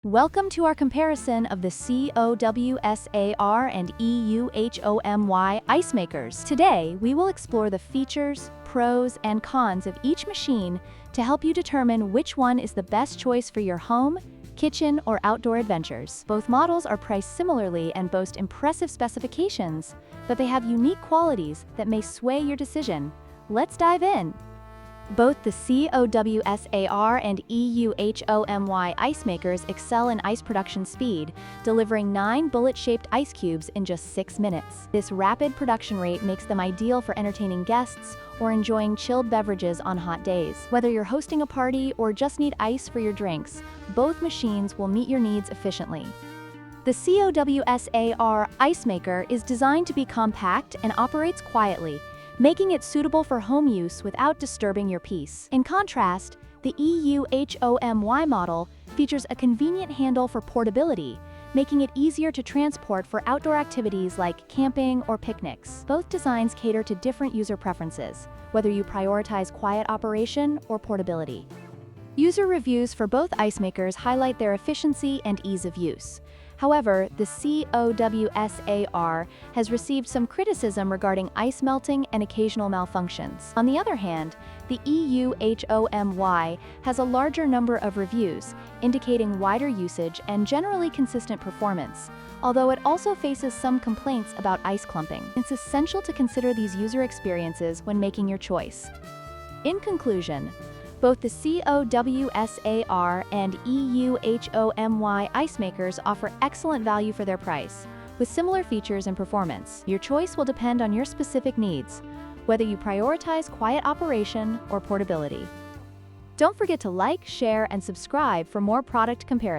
Welcome to our comparison of the COWSAR and EUHOMY ice makers. Today, we will explore the features, pros, and cons of each machine to help you determine which one is the best choice for your home, kitchen, or outdoor adventures. Both models are priced similarly and boast impressive specifications, but they have unique qualities that may sway your decision. Let's dive in. Both the COWSAR and EUHOMY ice makers excel in ice production speed, delivering 9 bullet-shaped ice cubes in just 6 minutes. This rapid production rate makes them ideal for entertaining guests or enjoying chilled beverages on hot days. Whether you're hosting a party or just need ice for your drinks, both machines will meet your needs efficiently. The COWSAR Ice Maker is designed to be compact and operates quietly, making it suitable for home use without disturbing your peace. In contrast, the EUHOMY model features a convenient handle for portability, making it easier to transport for outdoor activities like camping or picnics. Both designs cater to different user preferences, whether you prioritize quiet operation or portability. User reviews for both ice makers highlight their efficiency and ease of use. However, the COWSAR has received some criticism regarding ice melting and occasional malfunctions. On the other hand, the EUHOMY has a larger number of reviews, indicating wider usage and generally consistent performance, although it also faces some complaints about ice clumping. It's essential to consider these user experiences when making your choice. In conclusion, both the COWSAR and EUHOMY ice makers offer excellent value for their price, with similar features and performance. Your choice will depend on your specific needs, whether you prioritize quiet operation or portability. Don't forget to like, share, and subscribe for more product comparisons.